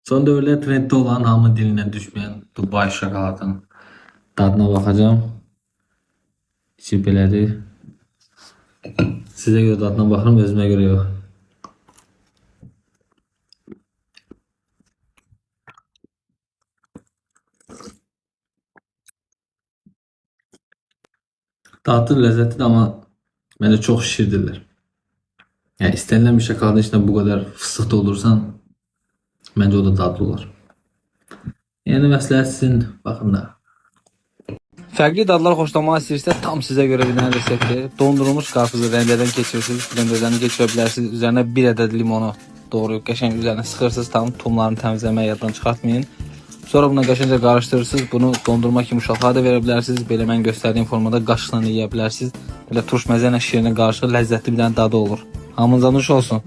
Son dövrlər trenddə olan hamı dilindən düşməyən Dubai şokoladının dadına baxacağım. İçi belədir. Sizə görə dadına baxıram, özümə görə yox. Dadı lezzetli ama bence çok şişirdiler. Yani istenilen bir şokoladın içinde bu kadar fıstık doldursan bence o da dadlı olur. Yani məsləhət sizin, baxın da. Fərqli dadlar xoşlamaq istəyirsə tam sizə görə bir dənə reseptdir. Dondurulmuş qarpızı renderdən keçirirsiniz, blenderdən keçirə bilərsiniz. Üzərinə 1 ədəd limonu doğrayıb qəşəng üzərinə sıxırsınız. Tam tumlarını təmizləməyi yaddan çıxartmayın. Sonra bunu qəşəngcə qarışdırırsınız. Bunu dondurma kimi uşaqlara da verə bilərsiniz. Belə mən göstərdiyim formada qaşıqla yeyə bilərsiniz. Belə turş məzə ilə şirinə qarışıq ləzzətli bir dənə dadı olur. Hamınıza nuş olsun.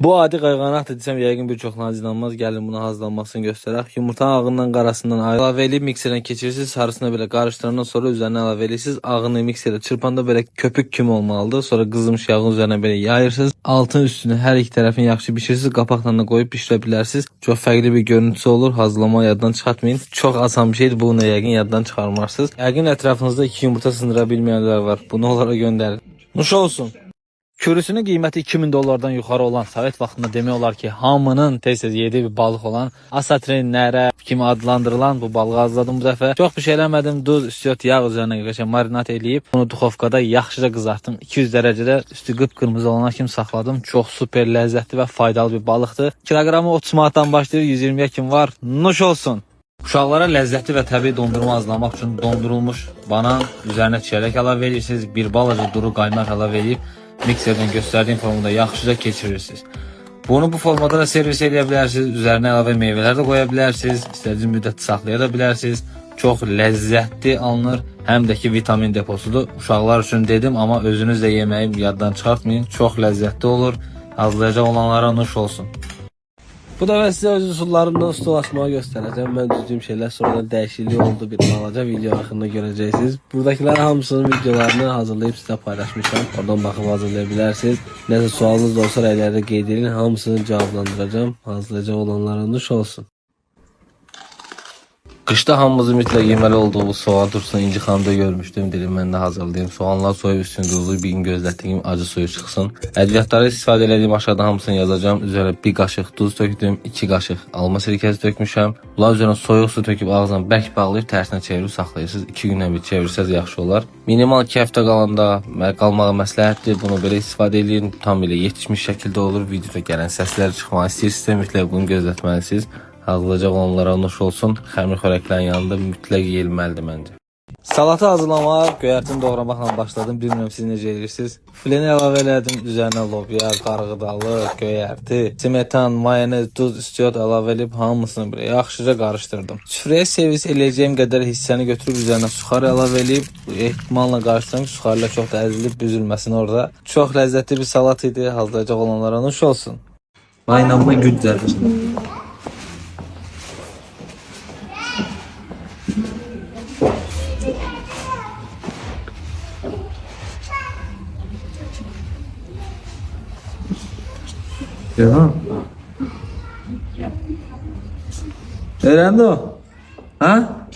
Bu adi qayğanaqdır desəm yəqin bir çoxlarınız inanmaz. Gəlin bunu hazırlanmasını göstərək. Yumurtanın ağından qarasından əlavə edib mikserdən keçirirsiniz. Sarısını belə qarışdırandan sonra üzərinə əlavə edirsiniz. Ağını mikserdə çırpanda belə köpük kimi olmalıdır. Sonra qızmış yağın üzərinə belə yayırsınız. Altın üstünü hər iki tərəfini yaxşı bişirirsiniz. Qapaqla da qoyub bişirə bilərsiniz. Çox fərqli bir görüntüsü olur. Hazırlamağı yaddan çıxartmayın. Çox asan bir şeydir. Bunu yəqin yaddan çıxarmarsınız. Yəqin ətrafınızda 2 yumurta sındıra bilməyənlər var. Bunu onlara göndərin. Nuş olsun. Kürüsünün qiyməti 2000 dollardan yuxarı olan Sovet vaxtında demək olar ki, hamının tez-tez yediyi bir balıq olan asatrin, nərə kimi adlandırılan bu balığı hazırladım bu dəfə. Çox bir şey eləmədim. Duz, istiot, yağ üzərinə qəşəng marinat eləyib bunu duxovkada yaxşıca qızartdım. 200 dərəcədə üstü qıpqırmızı olana kimi saxladım. Çox super ləzzətli və faydalı bir balıqdır. Kiloqramı 30 manatdan başlayır, 120-yə kimi var. Nuş olsun. Uşaqlara ləzzətli və təbii dondurma hazırlamaq üçün dondurulmuş banan üzərinə çiyələk əlavə edirsiniz. Bir balaca duru qaynaq əlavə edib mikserdən göstərdiyim formada yaxşıca keçirirsiniz. Bunu bu formada da servis edə bilərsiniz. Üzərinə əlavə meyvələr də qoya bilərsiniz. İstədiyiniz müddət saxlaya da bilərsiniz. Çox ləzzətli alınır. Həm də ki vitamin deposudur. Uşaqlar üçün dedim, amma özünüz də yeməyi yaddan çıxartmayın. Çox ləzzətli olur. Hazırlayacaq olanlara nuş olsun. Bu dəfə sizə öz üsullarımla stol açmağı göstərəcəm. Mən düzdüyüm şeylər sonradan dəyişiklik oldu. Bir balaca video axırında görəcəksiniz. Buradakilərin hamısının videolarını hazırlayıb sizə paylaşmışam. Oradan baxıb hazırlaya bilərsiniz. Nəsə sualınız da olsa rəylərdə qeyd edin. Hamısını cavablandıracağım. Hazırlayacaq olanlara nuş olsun. Qışda hamımızın mütləq yeməli olduğu bu soğan turşusunu İnci xanımda görmüşdüm. Dedim mən də hazırlayayım. Soğanlar soyub üstünü duzlu bir gün gözlətdiyim acı suyu çıxsın. Ədviyyatları istifadə edədiyim aşağıda hamısını yazacağım. Üzərə 1 qaşıq duz tökdüm, 2 qaşıq alma sirkəsi tökmüşəm. Bunlar üzərinə soyuq su töküb ağzına bərk bağlayıb tərsinə çevirib saxlayırsınız. 2 gündən bir çevirsəz yaxşı olar. Minimal 2 həftə qalanda qalmağı məsləhətdir. Bunu belə istifadə edin. Tam belə yetişmiş şəkildə olur. Videoda gələn səslər çıxmaq istəyirsinizsə mütləq bunu gözlətməlisiniz. Hazırlayacaq olanlara nuş olsun. Xəmir xörəklərin yanında mütləq yeyilməlidir məncə. Salatı hazırlamağa göyərtini doğramaqla başladım. Bilmirəm siz necə edirsiniz. Fileni əlavə elədim. Üzərinə lobya, qarğıdalı, göyərti, smetan, mayonez, duz, istiot əlavə edib hamısını belə yaxşıca qarışdırdım. Süfrəyə servis eləyəcəyim qədər hissəni götürüb üzərinə suxar əlavə edib ehtimalla qarışdırsam ki, suxarlar çox da əzilib büzülməsin orada. Çox ləzzətli bir salat idi. Hazırlayacaq olanlara nuş olsun. Qaynanma güddədir. Ya. Öğrendi o. Ha?